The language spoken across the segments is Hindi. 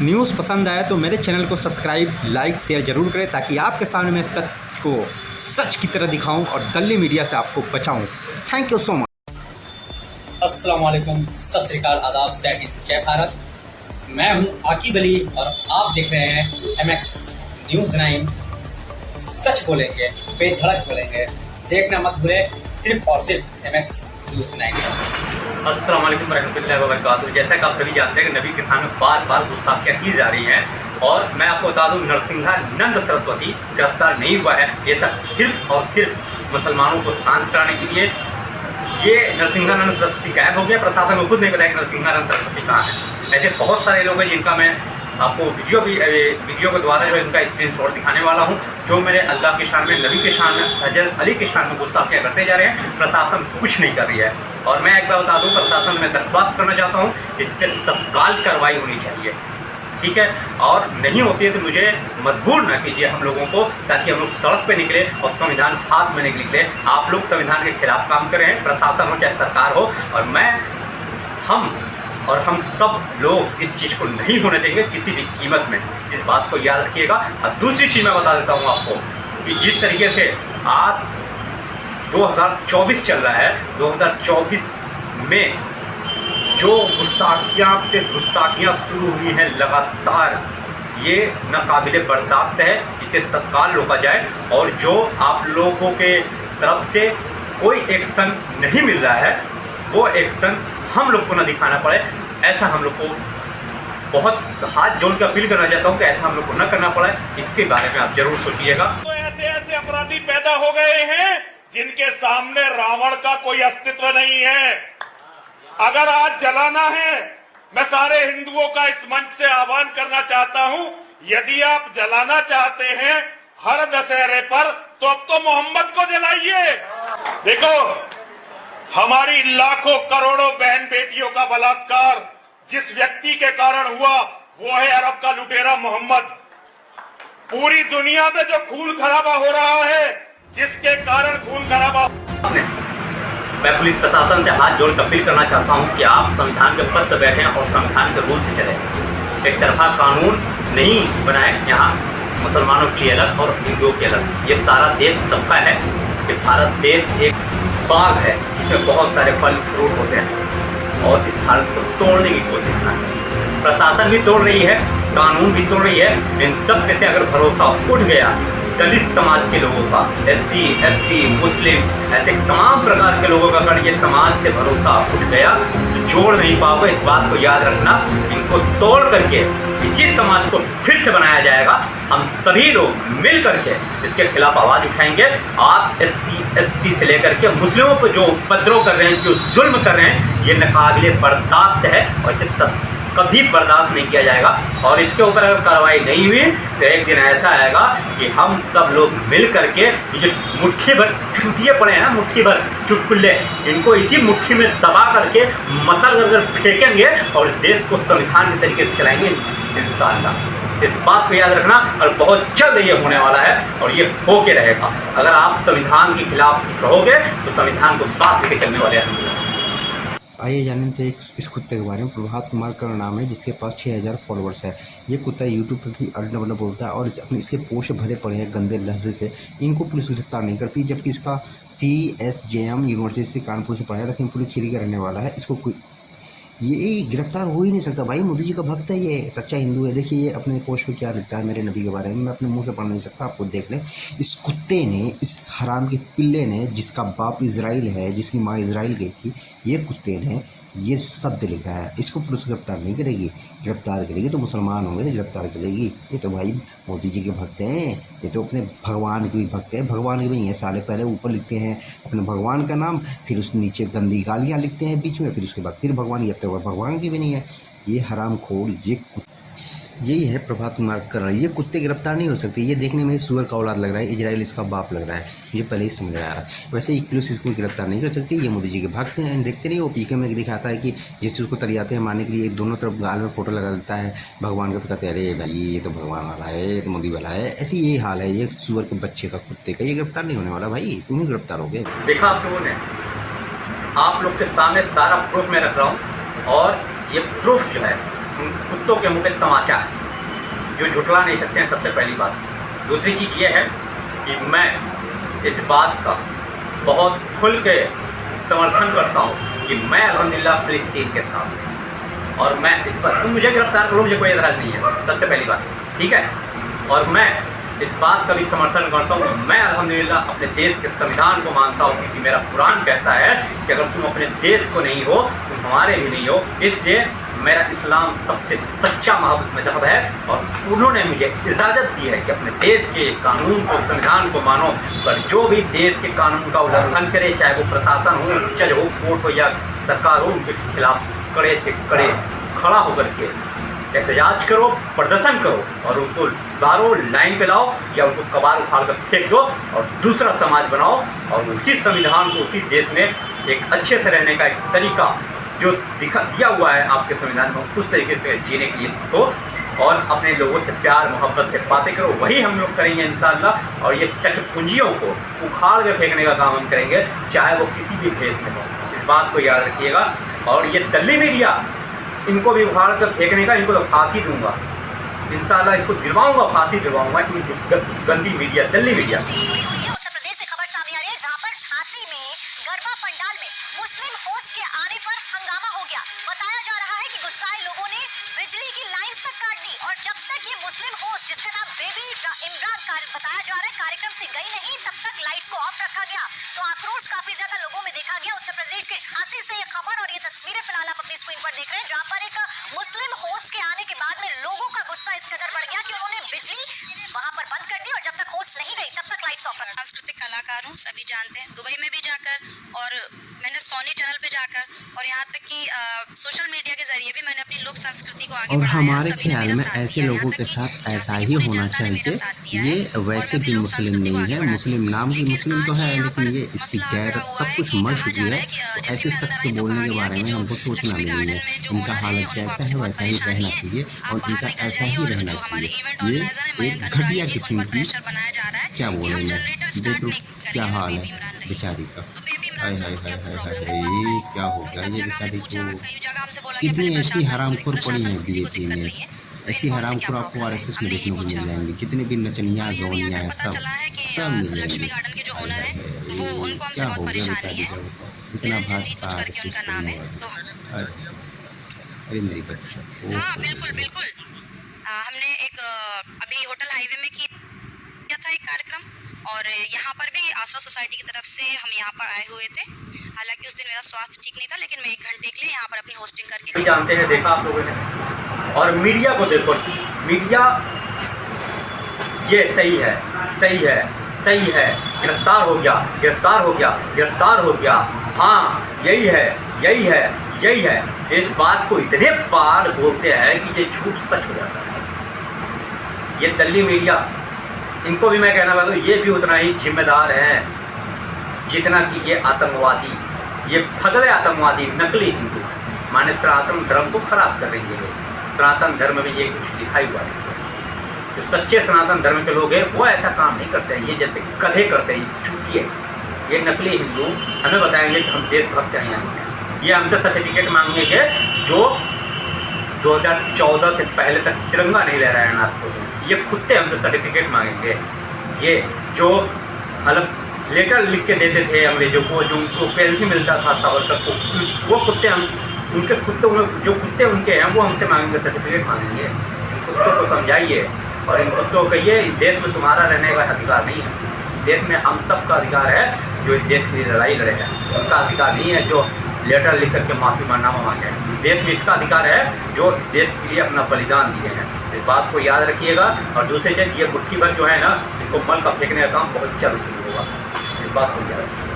न्यूज़ पसंद आए तो मेरे चैनल को सब्सक्राइब, लाइक, शेयर ज़रूर करें ताकि आपके सामने मैं सच को सच की तरह दिखाऊं और दल्ली मीडिया से आपको बचाऊं। Thank you so much. अस्सलाम वालेकुम, सत श्री अकाल, आदाब, जय हिंद, जय भारत। मैं हूं आकिब अली और आप देख रहे हैं MX न्यूज़ 9। सच बोलेंगे, बेधड़क बोलेंगे, देखना मत भूलें, सिर्फ और सिर्फ MX न्यूज़ 9। अस्सलाम वालेकुम रहमतुल्लाहि व बरकातुहू। जैसा कि आप सभी जानते हैं कि नबी के सामने बार बार गुस्ताखियाँ की जा रही हैं और मैं आपको बता दूं, नरसिंहा नंद सरस्वती गिरफ्तार नहीं हुआ है। ये सब सिर्फ और सिर्फ मुसलमानों को शांत कराने के लिए। ये नरसिंहा नंद सरस्वती गायब हो गया, प्रशासन को खुद नहीं पता कि नरसिंहा नंद सरस्वती कहाँ है। ऐसे बहुत सारे लोग हैं जिनका मैं आपको वीडियो के द्वारा जो है उनका स्क्रीनशॉट दिखाने वाला हूं, जो मेरे अल्लाह की शान में, नबी के शान में, हजरत अली के शान में गुस्ताखियाँ करते जा रहे हैं। प्रशासन कुछ नहीं कर रही है और मैं एक बार बता दूं, प्रशासन में दरख्वास्त करना चाहता हूं, इस पर तत्काल कार्रवाई होनी चाहिए, ठीक है। और नहीं होती है तो मुझे मजबूर ना कीजिए हम लोगों को, ताकि हम लोग सड़क पे निकले और संविधान हाथ में निकले। आप लोग संविधान के खिलाफ काम कर रहे हैं, प्रशासन हो चाहे सरकार हो, और हम सब लोग इस चीज़ को नहीं होने देंगे किसी भी कीमत में। इस बात को याद रखिएगा। और दूसरी चीज़ मैं बता देता हूँ आपको कि जिस तरीके से आज 2024 चल रहा है, 2024 में जो गुस्ताखियाँ शुरू हुई हैं लगातार, ये नाकाबिले बर्दाश्त है। इसे तत्काल रोका जाए और जो आप लोगों के तरफ से कोई एक्शन नहीं मिल रहा है, वो एक्शन हम लोग को ना दिखाना पड़े। ऐसा हम लोग को बहुत हाथ जोड़ के अपील करना चाहता हूँ कि ऐसा हम लोग को न करना पड़े। इसके बारे में आप जरूर सोचिएगा। तो ऐसे अपराधी पैदा हो गए हैं जिनके सामने रावण का कोई अस्तित्व नहीं है। अगर आज जलाना है, मैं सारे हिंदुओं का इस मंच से आह्वान करना चाहता हूं, यदि आप जलाना चाहते हैं हर दशहरे पर, तो अब तो मोहम्मद को जलाइए। देखो, हमारी लाखों करोड़ों बहन बेटियों का बलात्कार जिस व्यक्ति के कारण हुआ, वो है अरब का लुटेरा मोहम्मद। पूरी दुनिया में जो खून खराबा हो रहा है, जिसके कारण खून खराबा, मैं पुलिस प्रशासन से हाथ जोड़ कर अपील करना चाहता हूं कि आप संविधान के पद पर बैठें और संविधान के रूल से चलें। एक तरफा कानून नहीं बनाए, यहाँ मुसलमानों की अलग और हिंदुओं की अलग। ये सारा देश सबका है। कि भारत देश एक बाग है जिसमें बहुत सारे फल फ्रूट होते हैं और इस भारत को तोड़ने की कोशिश ना करें। प्रशासन भी तोड़ रही है, कानून भी तोड़ रही है। इन सब में से अगर भरोसा उठ गया दलित समाज के लोगों का, SC, ST, मुस्लिम, ऐसे तमाम प्रकार के लोगों का अगर ये समाज से भरोसा उठ गया तो जोड़ नहीं पाओगे। इस बात को याद रखना। इनको तोड़ करके इसी समाज को फिर से बनाया जाएगा। हम सभी लोग मिल करके इसके खिलाफ आवाज उठाएंगे। आप SC, ST से लेकर के मुस्लिमों पर जो उपद्रव कर रहे हैं, जो जुल्म कर रहे हैं, ये नाकाबिले बर्दाश्त है और इसे कभी बर्दाश्त नहीं किया जाएगा। और इसके ऊपर अगर कार्रवाई नहीं हुई तो एक दिन ऐसा आएगा कि हम सब लोग मिल करके ये जो मुट्ठी भर चुटिए पड़े हैं, मुट्ठी भर चुटकुल्ले, इनको इसी मुट्ठी में दबा करके मसल कर फेंकेंगे और इस देश को संविधान के तरीके से चलाएंगे इंशाअल्लाह। इस बात को याद रखना। और बहुत जल्द ये होने वाला है और ये होके रहेगा। अगर आप संविधान के खिलाफ रहोगे तो संविधान को साथ लेके चलने वाले हैं। आइए जानने थे इस कुत्ते के बारे में। प्रभात कुमार का नाम है, जिसके पास 6000 फॉलोअर्स है। ये कुत्ता यूट्यूब पर भी अड्डा बोलता है और इसके पोस्ट भरे पड़े हैं गंदे लहजे से। इनको पुलिस गिरफ्तार नहीं करती, जबकि इसका CSJM यूनिवर्सिटी से कानपुर से पढ़ा है, लेकिन पुलिस खीरी का रहने वाला है। इसको कोई ये गिरफ्तार हो ही नहीं सकता। भाई मोदी जी का भक्त है, ये सच्चा हिंदू है। देखिए ये अपने पोस्ट पे क्या लिखता है मेरे नबी के बारे में, मैं अपने मुंह से पढ़ नहीं सकता, आपको देख लें। इस कुत्ते ने, इस हराम के पिल्ले ने, जिसका बाप इजराइल है, जिसकी माँ इजराइल गई थी, ये कुत्ते ने ये शब्द लिखा है। इसको पुलिस गिरफ्तार नहीं करेगी। गिरफ्तार करेगी तो मुसलमान होंगे तो गिरफ्तार करेगी। ये तो भाई मोदी जी के भक्त हैं, ये तो अपने भगवान के भी भक्त हैं। भगवान के भी नहीं है साले, पहले ऊपर लिखते हैं अपने भगवान का नाम, फिर उस नीचे गंदी गालियाँ लिखते हैं बीच में, फिर उसके बाद फिर भगवान, ये तो भगवान की भी नहीं है। ये हराम खोर, यही है प्रभात कुमार कर रहा है। ये कुत्ते गिरफ्तार नहीं हो सकते। ये देखने में सुअर का औलाद लग रहा है, इजराइल इसका बाप लग रहा है, ये पहले ही समझ आ रहा है। वैसे ही पुलिस इसको गिरफ्तार नहीं कर सकती। ये मोदी जी के भक्त हैं। देखते नहीं वो PK में दिखाता है कि जिससे उसको तरियाते हैं मारने के लिए, दोनों तरफ गाल में फोटो लगा देता है भगवान का, तो कहते हैं अरे भाई ये तो भगवान वाला है, ये तो मोदी वाला है। ऐसी यही हाल है ये सुअर के बच्चे का, कुत्ते का। ये गिरफ्तार नहीं होने वाला भाई, तुम ही गिरफ्तार हो गए। देखा आप लोगों ने, आप लोग के सामने सारा प्रूफ मैं रख रहा हूँ और ये प्रूफ जो है उन कुत्तों के मुँह पे तमाचा है, जो झुटला नहीं सकते हैं। सबसे पहली बात। दूसरी चीज़ ये है कि मैं इस बात का बहुत खुल के समर्थन करता हूँ कि मैं अल्हम्दुलिल्लाह फ़िलिस्तीन के साथ हूँ, और मैं इस पर तुम मुझे गिरफ्तार करो, मुझे कोई एतराज़ नहीं है, सबसे पहली बात, ठीक है। और मैं इस बात का भी समर्थन करता हूँ कि मैं अल्हम्दुलिल्लाह अपने देश के संविधान को मानता हूँ, क्योंकि मेरा कुरान कहता है कि अगर तुम अपने देश को नहीं हो तुम हमारे भी नहीं हो। इसलिए मेरा इस्लाम सबसे सच्चा मज़हब है, और उन्होंने मुझे इजाज़त दी है कि अपने देश के कानून को, संविधान को मानो। पर जो भी देश के कानून का उल्लंघन करे, चाहे वो प्रशासन हो, जज हो, कोर्ट हो या सरकार हो, उनके खिलाफ कड़े से कड़े खड़ा होकर के एहतजाज करो, प्रदर्शन करो, और उनको सुधारो, लाइन पे लाओ, या उनको कबार उखाड़ कर फेंक दो और दूसरा समाज बनाओ। और उसी संविधान को, उसी देश में एक अच्छे से रहने का एक तरीका जो दिया हुआ है आपके संविधान में, उस तरीके से जीने के लिए सीखो, और अपने लोगों से प्यार मोहब्बत से बातें करो। वही हम लोग करेंगे इंशाअल्लाह। और ये चटपुंजियों को उखाड़ कर फेंकने का काम हम करेंगे, चाहे वो किसी भी देश में हो। इस बात को याद रखिएगा। और ये दिल्ली मीडिया, इनको भी उखाड़ कर फेंकने का, इनको तो फांसी दूंगा इंशाअल्लाह, इसको दिलवाऊंगा, फांसी दिलवाऊंगा। क्योंकि गंदी मीडिया, दिल्ली मीडिया। उत्तर प्रदेश से खबर सामने आ रही है, जहां पर झांसी में गरबा पंडाल में मुस्लिम होस्ट के आने पर हंगामा हो गया। बताया जा रहा है कि गुस्साए लोगों ने बिजली की लाइंस तक काट दी, और जब तक ये मुस्लिम होस्ट, जिसका नाम बेबी इमरान बताया जा रहा है, कार्यक्रम से गई नहीं, तब तक लाइट्स को ऑफ रखा गया। तो आक्रोश काफी ज्यादा लोगों में देखा गया। उत्तर प्रदेश के झांसी से ये खबर और ये तस्वीरें फिलहाल आप अपनी स्क्रीन पर देख रहे हैं, जहां पर एक मुस्लिम होस्ट के आने के बाद में लोगों का गुस्सा इस कदर बढ़ गया कि उन्होंने बिजली वहां पर बंद कर दी, और जब तक होस्ट नहीं गई तब तक लाइट्स ऑफ रखा। सांस्कृतिक कलाकार हूँ, सभी जानते हैं। दुबई में भी जाकर, और मैंने सोनी चैनल पे जाकर, और यहाँ तक कि सोशल मीडिया के जरिए भी मैंने अपनी लोक संस्कृति को आगे और बढ़ाया। हमारे सभी ने ख्याल मेरा में साथ ऐसे दिया। लोगों यहाँ के तक कि साथ ऐसा किसी ही पूरी होना जनता ने मेरा चाहिए। साथ दिया ये है, वैसे और मैं भी अपनी लोक मुस्लिम संस्कृति को नहीं आगे है, बढ़ाती मुस्लिम नाम की लेकिन मुस्लिम तो आज है, यहाँ लेकिन पर ये इसकी मसला गैर खड़ा हुआ सब है कुछ कि मर कहा चुकी जा रहा है। है कि तो जैसे ऐसे मैं शख्स अंदर के आई तो बोलने कहा के गया बारे कि में जो हमको सोचना लक्ष्मी नहीं है। गार्डन में जो इनका ओनर है हालत उनको जैसा आपसे है बहुत वैसा ही परेशानी रहना है। चाहिए, आप और बाहर इनका निकल ऐसा जाइए, ही और रहना जो हमारे चाहिए। इवेंट ये ऑर्गेनाइजर है मयंक एक अनुरागी घटिया जी, उन किस्म पर की, प्रेशर बनाया जा रहा है क्या कि हम बोलेंगे, जनरेटर देख स्टार्ट लो नहीं क्या करेंगे अगर हाल है बेबी इमरान नहीं। बेचारी का। तो बेबी इमरान हाय से हाय उनको हाय क्या हाय प्रॉब्लम हाय है? हाय, क्या हो तो गया सब ये जगह हमने बेचारी पूछा, को। कई जगह हमसे बोला गया कितनी पहले ऐसी प्रशासन को, हरामखोर पड़ी प्रशासन हैं को किसी को बीजेपी दिक्कत में, नहीं है, तो ऐसी इनको से हरामखोर क्या आपको प्रॉब्लम है? आरएसएस में हमने देखने यही को मिल पूछा। जाएंगे। जितने भी नचनिया तो ये भी गौनिया आकर हैं पता सब चला है कि सब मिल लक्ष्मी जाएंगे। गार्डन के जो हाय ओनर हाय है हाय, वो, उनको हमसे क्या बहुत हो गया परेशानी बेचारी है। का। इतना निरंजन जी भाजपा कुछ करके आरएसएस उनका नाम करने है। वाली। तो अरे मेरी बच्चा, हाँ, ओहो। बिल्कुल बिल्कुल। हमने एक अभी होटल हाईवे में किया था एक कार्यक्रम, और यहाँ पर भी आसरा सोसाइटी की तरफ से हम यहाँ पर आए हुए थे। हालांकि उस दिन मेरा स्वास्थ्य ठीक नहीं था, लेकिन मैं 1 घंटे के लिए यहाँ पर अपनी होस्टिंग करके गई। जानते हैं, देखा आप लोगों ने। और मीडिया को देखो, मीडिया ये सही है, सही है, सही है, गिरफ्तार हो गया, गिरफ्तार हो गया, गिरफ्तार हो गया, हाँ यही है, यही है, यही है। इस बात को इतने बार बोलते हैं कि ये झूठ सच हो जाता है। ये दिल्ली मीडिया, इनको भी मैं कहना चाहता हूँ, ये भी उतना ही जिम्मेदार है जितना कि ये आतंकवादी, ये भगवे आतंकवादी, नकली हिंदू, माने सनातन धर्म को खराब कर रही है लोग। सनातन धर्म में ये कुछ दिखाई हुआ है। जो सच्चे सनातन धर्म के लोग हैं वो ऐसा काम नहीं करते हैं, ये जैसे गधे करते हैं, चूतिए। ये नकली हिंदू हमें बताएंगे कि हम देशभक्त हैं, ये हमसे सर्टिफिकेट मांगेंगे जो 2014 से पहले तक तिरंगा नहीं लहराया है आपको। ये कुत्ते हमसे सर्टिफिकेट मांगेंगे। ये जो अलग लेटर लिख के देते थे अंग्रेजों को, जो उनको पेंशन मिलता था सावरकर को, वो कुत्ते हम उनके कुत्ते, जो कुत्ते उनके हैं वो हमसे मांगेंगे, सर्टिफिकेट मांगेंगे। इन कुत्तों को समझाइए और इन कुत्तों को कहिए इस देश में तुम्हारा रहने का अधिकार नहीं है। इस देश में हम सब का अधिकार है जो इस देश की लड़ाई लड़े हैं, उनका अधिकार नहीं है जो लेटर लिख करके माफ़ी मांगना मांगे। देश में इसका अधिकार है जो इस देश के लिए अपना बलिदान दिए हैं। इस बात को याद रखिएगा। और दूसरी चीज़, ये मुट्ठी भर जो है ना, इनको मल का फेंकने का काम बहुत जल्द शुरू होगा। इस बात को याद रखिएगा।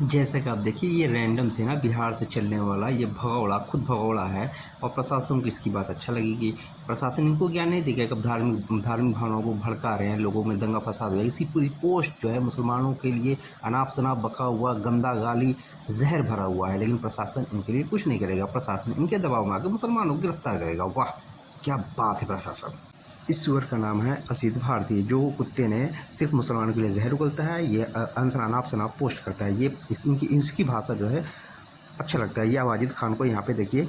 जैसा कि आप देखिए, ये रैंडम से ना बिहार से चलने वाला ये भगौड़ा खुद भगौड़ा है, और प्रशासन को इसकी बात अच्छा लगेगी। प्रशासन इनको ज्ञान नहीं देगा, कब धार्मिक भावनाओं को भड़का रहे हैं, लोगों में दंगा फसाद हुआ। इसी पूरी पोस्ट जो है मुसलमानों के लिए अनाप शनाप बका हुआ, गंदा गाली जहर भरा हुआ है, लेकिन प्रशासन इनके लिए कुछ नहीं करेगा। प्रशासन इनके दबाव में आकर मुसलमानों को गिरफ्तार करेगा। वाह क्या बात है प्रशासन। इस सुअर का नाम है असीद भारती, जो कुत्ते ने सिर्फ मुसलमानों के लिए जहर उगलता है। ये अनाप शनाप पोस्ट करता है। ये इसकी भाषा जो है अच्छा लगता है। ये वाजिद खान को यहाँ पे देखिए,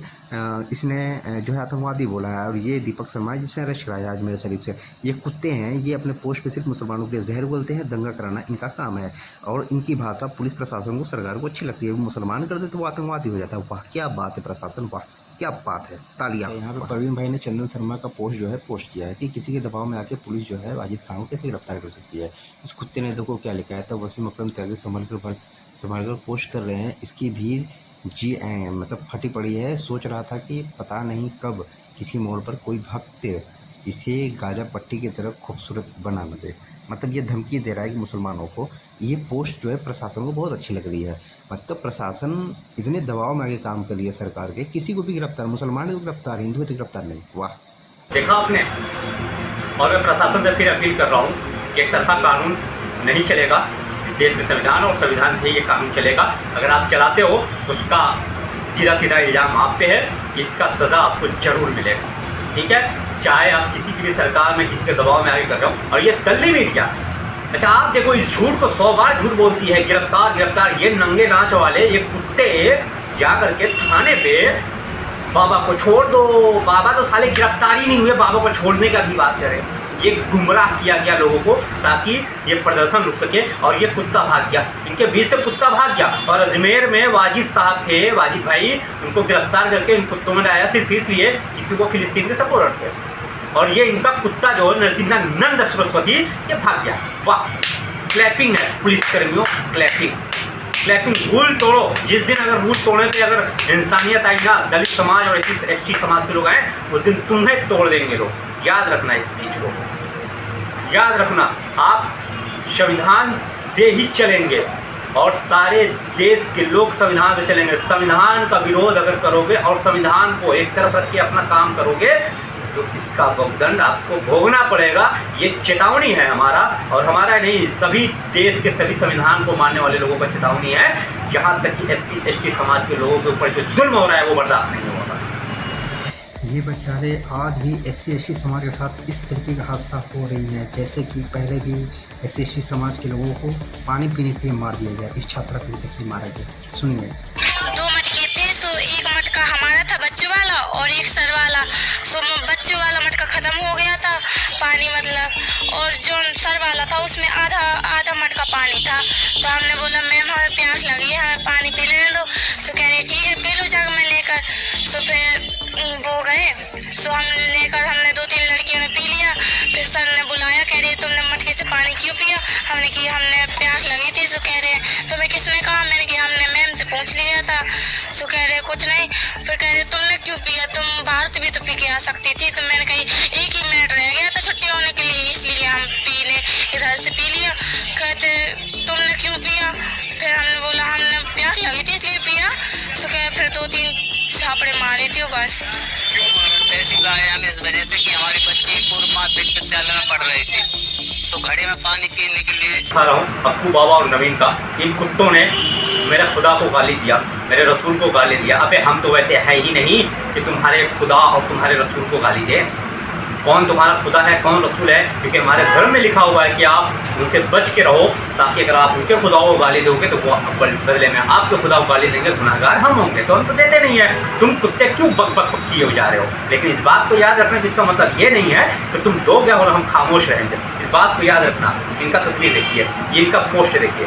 इसने जो है आतंकवादी बोला है, और ये दीपक शर्मा है जिसने अरेस्ट कराया आज मेरे शरीफ से। ये कुत्ते हैं, ये अपने पोस्ट पे सिर्फ मुसलमानों के लिए जहर बोलते हैं, दंगा कराना इनका काम है, और इनकी भाषा पुलिस प्रशासन को, सरकार को अच्छी लगती है। मुसलमान कर दे तो वो आतंकवादी हो जाता है। वाह क्या बात है प्रशासन, वाह क्या बात है, तालियां। यहाँ पे परवीन भाई ने चंदन शर्मा का पोस्ट जो है पोस्ट किया है कि किसी के दबाव में आके पुलिस जो है वाजिद खान को कैसे गिरफ्तार कर सकती है। इस कुत्ते ने देखो क्या लिखा है, तब वसीम अकरम त्यागी संभल कर पोस्ट कर रहे हैं। इसकी भी मतलब फटी पड़ी है। सोच रहा था कि पता नहीं कब किसी मोड़ पर कोई भक्त इसे गाजा पट्टी की तरफ खूबसूरत बना न दे। मतलब ये धमकी दे रहा है कि मुसलमानों को। ये पोस्ट जो है प्रशासन को बहुत अच्छी लग रही है। मतलब प्रशासन इतने दबाव में आगे काम कर रही है सरकार के, किसी को भी गिरफ्तार, मुसलमान को गिरफ्तार, हिंदू को गिरफ्तार नहीं। वाह देखा आपने। और मैं प्रशासन से फिर अपील कर रहा हूँ कि एक तरफा कानून नहीं चलेगा। इस देश के संविधान और संविधान से ही ये कानून चलेगा। अगर आप चलाते हो तो उसका सीधा सीधा इल्ज़ाम आप पे है कि इसका सज़ा आपको जरूर मिलेगा। ठीक है, चाहे आप किसी की भी सरकार में किसी के दबाव में आगे कर रहे हो। और ये दल्ली मीडिया, अच्छा आप देखो इस झूठ को 100 बार झूठ बोलती है, गिरफ्तार गिरफ्तार। ये नंगे नाच वाले ये कुत्ते जा करके थाने पे बाबा को छोड़ दो, बाबा तो साले गिरफ्तार ही नहीं हुए, बाबा को छोड़ने का भी बात करें। ये गुमराह किया गया लोगों को ताकि ये प्रदर्शन रुक सके, और ये कुत्ता भाग गया, इनके बीच से कुत्ता भाग गया। और अजमेर में वाजिद साहब थे, वाजिद भाई, उनको गिरफ्तार करके इन कुत्तों में लाया सिर्फ इसलिए क्योंकि वो फिलिस्तीन के सपोर्टर थे। और ये इनका कुत्ता जो है नरसिंहा नंद सरस्वती, ये भाग गया। वाह क्लैपिंग है पुलिसकर्मियों, क्लैपिंग क्लैपिंग। रूल तोड़ो। जिस दिन अगर रूल तोड़ने पे अगर इंसानियत आई ना, दलित समाज और एसटी समाज के लोग आए, उस दिन तुम्हें तोड़ देंगे लोग। याद रखना इस चीज को, याद रखना। आप संविधान से ही चलेंगे और सारे देश के लोग संविधान से चलेंगे। संविधान का विरोध अगर करोगे और संविधान को एक तरफ रख के अपना काम करोगे तो इसका भुगतान आपको भोगना पड़ेगा। ये चेतावनी है हमारा, और हमारा नहीं, सभी देश के सभी संविधान को मानने वाले लोगों का चेतावनी है। जहाँ तक कि एससी एसटी समाज के लोगों के ऊपर जो जुल्म हो रहा है वो बर्दाश्त नहीं होगा। ये बेचारे आज भी एससी एसटी समाज के साथ इस तरीके का हादसा हो रही है, जैसे कि पहले भी एससी एसटी समाज के लोगों को पानी पीने के लिए मार दिया गया। इस छात्रा को देखिए मारा गया, सुनिए। 2 मटके थे, सो एक मटका हमारा था बच्चों वाला और एक सर वाला। सो बच्चों वाला मटका ख़त्म हो गया था पानी, मतलब, और जो सर वाला था उसमें आधा मटका पानी था। तो हमने बोला मैम हमें प्यास लगी है, हमें पानी पी लेने दो। सो कह रही ठीक है पी लो जग में लेकर। सो फिर वो गए, सो हमने 2-3 लड़कियों ने पी लिया। फिर सर ने बुलाया, कह रही तुमने मटके से पानी क्यों पिया? हमने कि हमने प्यास लगी थी। सो कह रहे तुम्हें किसने कहा? मैंने कि हमने मैम से पूछ लिया था। सो कह रहे कुछ नहीं। फिर कह रहे तुमने क्यों पिया? तुम बाहर से भी तो पी के आ सकती थी। तो मैंने कही 1 ही मिनट रह गया था छुट्टी होने के लिए, इसलिए हम पीने इधर से पी लिया। कहते तुमने क्यों पिया? फिर हमने बोला हमने प्यास लगी थी इसलिए पिया। सो कह फिर 2-3 छापड़े मारे थे बस। क्यों मारा? तहसील आए हम इस वजह से कि हमारी बच्ची पूर्व माध्यमिक विद्यालय में पढ़ रही थी, तो घड़े में पानी पीने के लिए दिखा रहा हूँ अप्पू बाबा और नवीन का। इन कुत्तों ने मेरे खुदा को गाली दिया, मेरे रसूल को गाली दिया। अबे हम तो वैसे है ही नहीं कि तुम्हारे खुदा और तुम्हारे रसूल को गाली दे। कौन तुम्हारा खुदा है, कौन रसूल है? क्योंकि हमारे धर्म में लिखा हुआ है कि आप उनसे बच के रहो, ताकि अगर आप उनके खुदा को गाली दोगे तो वो बदले में आपके खुदा को गाली देंगे, गुनहगार हम होंगे। तो हम तो देते नहीं है। तुम कुत्ते क्यों बक बक किए जा रहे हो? लेकिन इस बात को याद रखना, जिसका मतलब ये नहीं है कि तुम दोगे और हम खामोश रहेंगे। इस बात को याद रखना। इनका तस्वीर देखिए, ये इनका पोस्ट देखिए,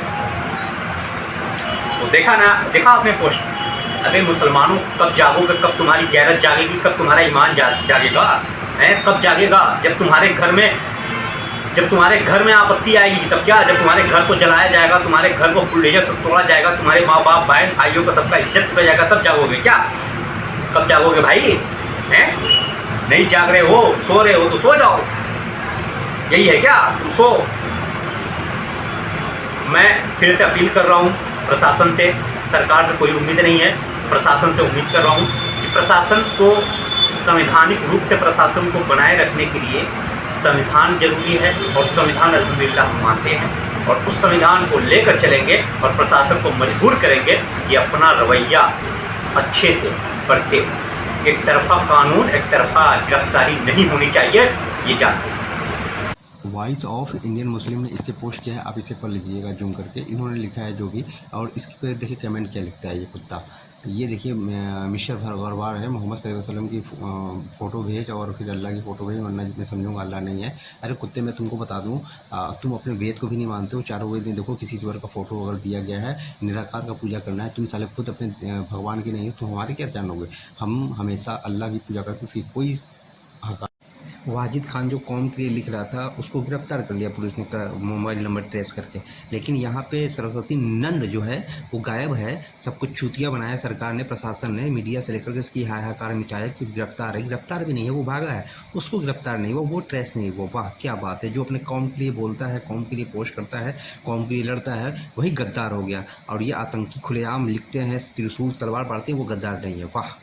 तो देखा ना, देखा आपने पोस्ट। अबे मुसलमानों कब जागोगे? कब तुम्हारी गैरत जागेगी? कब तुम्हारा ईमान जागेगा? है कब जागेगा? जब तुम्हारे घर में आपत्ति आएगी तब क्या? जब तुम्हारे घर को जलाया जाएगा, तुम्हारे घर को बुलडोजर से तोड़ा जाएगा, तुम्हारे माँ बाप बहन भाइयों का सबका इज्जत पे जाएगा, तब जागोगे क्या? कब जागोगे भाई? हैं नहीं जाग रहे हो, सो रहे हो तो सो जाओ। यही है क्या? तुम सो। मैं फिर से अपील कर रहा हूँ प्रशासन से। सरकार से कोई उम्मीद नहीं है, प्रशासन से उम्मीद कर रहा हूँ कि प्रशासन को, संवैधानिक रूप से प्रशासन को बनाए रखने के लिए संविधान जरूरी है, और संविधान अल्हम्दुलिल्लाह हम मानते हैं, और उस संविधान को लेकर चलेंगे और प्रशासन को मजबूर करेंगे कि अपना रवैया अच्छे से बरते। एक तरफा कानून, एक तरफा गिरफ्तारी नहीं होनी चाहिए, ये जानते हैं। वॉइस ऑफ इंडियन मुस्लिम ने इससे पोस्ट किया है, आप इसे पढ़ लीजिएगा जूम करके। इन्होंने लिखा है जो भी, और इसके देखिए कमेंट क्या लिखता है ये कुत्ता। ये देखिए मिस्टर भरवार है, मोहम्मद सल्लल्लाहु अलैहि वसल्लम की फ़ोटो भेज और फिर अल्लाह की फ़ोटो भेज, वरना जितने समझूंगा अल्लाह नहीं है। अरे कुत्ते, मैं तुमको बता दूं, तुम अपने वेद को भी नहीं मानते हो। चारों वेद में देखो किसी ईश्वर का फ़ोटो अगर दिया गया है, निराकार का पूजा करना है, तुम साले खुद अपने भगवान की नहीं हो तो हमारे क्या जानोगे। हम हमेशा अल्लाह की पूजा करते, फिर कोई वाजिद खान जो कौम के लिए लिख रहा था उसको गिरफ्तार कर लिया पुलिस ने मोबाइल नंबर ट्रेस करके। लेकिन यहाँ पे सरस्वती नंद जो है वो गायब है। सब कुछ चूतिया बनाया सरकार ने, प्रशासन ने, मीडिया से लेकर के इसकी हाहाकार मिटाया कि गिरफ्तार है। गिरफ्तार भी नहीं है, वो भागा है, उसको गिरफ्तार नहीं, वो ट्रेस नहीं हुआ। वाह क्या बात है। जो अपने कौम के लिए बोलता है, कौम के लिए पोस्ट करता है, कौम के लिए लड़ता है, वही गद्दार हो गया। और ये आतंकी खुलेआम लिखते हैं, त्रिशूल तलवार बाढ़ते हैं, वो गद्दार नहीं है। वाह।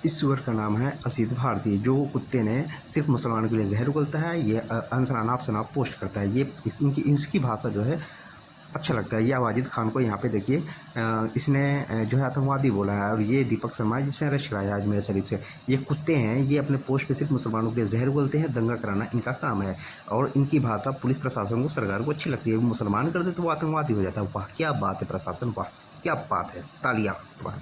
इस सुअर का नाम है असीद भारती, जो कुत्ते ने सिर्फ मुसलमानों के लिए जहर उगलता है। ये अनसनाब शनाब पोस्ट करता है। ये इसकी भाषा जो है अच्छा लगता है। ये वाजिद खान को यहाँ पे देखिए, इसने जो है आतंकवादी बोला है। और ये दीपक शर्मा है जिसने अरेस्ट कराया अजमेर शरीफ से। ये कुत्ते हैं, ये अपने पोस्ट पे सिर्फ मुसलमानों के लिए जहर उगलते हैं, दंगा कराना इनका काम है। और इनकी भाषा पुलिस प्रशासन को, सरकार को अच्छी लगती है। वो मुसलमान कर दे तो वो आतंकवादी हो जाता है। वाह क्या बात है प्रशासन, वाह क्या बात है, तालियां। वाह।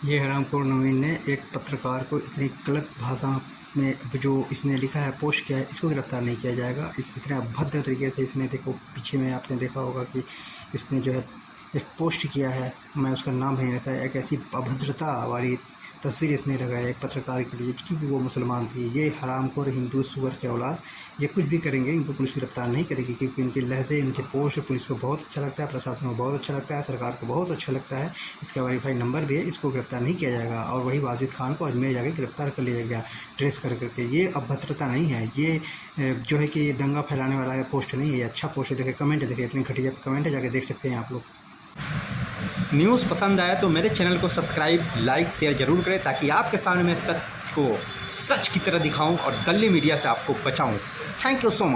ये हरामखोर नवीन ने एक पत्रकार को इतनी गलत भाषा में जो इसने लिखा है, पोस्ट किया है, इसको गिरफ्तार नहीं किया जाएगा। इस इतने अभद्र तरीके से इसने, देखो पीछे में आपने देखा होगा कि इसने जो है एक पोस्ट किया है, मैं उसका नाम नहीं रहता है, एक ऐसी अभद्रता वाली तस्वीर इसने लगाया एक पत्रकार के लिए, क्योंकि वो मुसलमान थी। ये हरामखोर हिंदू सुअर के औलाद ये कुछ भी करेंगे, इनको पुलिस गिरफ्तार नहीं करेगी, क्योंकि इनके लहजे, इनके पोस्ट पुलिस को बहुत अच्छा लगता है, प्रशासन को बहुत अच्छा लगता है, सरकार को बहुत अच्छा लगता है। इसका वेरीफाई नंबर भी है, इसको गिरफ्तार नहीं किया जाएगा। और वही वाजिद खान को अजमेर जाके गिरफ्तार कर लिया गया ट्रेस कर करके। ये अभद्रता नहीं है, ये जो है कि दंगा फैलाने वाला पोस्ट नहीं है, ये अच्छा पोस्ट है। देखिए कमेंट देखिए, इतनी घटिया कमेंट है, जाके देख सकते हैं आप लोग। न्यूज़ पसंद आया तो मेरे चैनल को सब्सक्राइब, लाइक, शेयर जरूर करें, ताकि आपके सामने मैं सच को सच की तरह दिखाऊं और गली मीडिया से आपको बचाऊं। Thank you so much.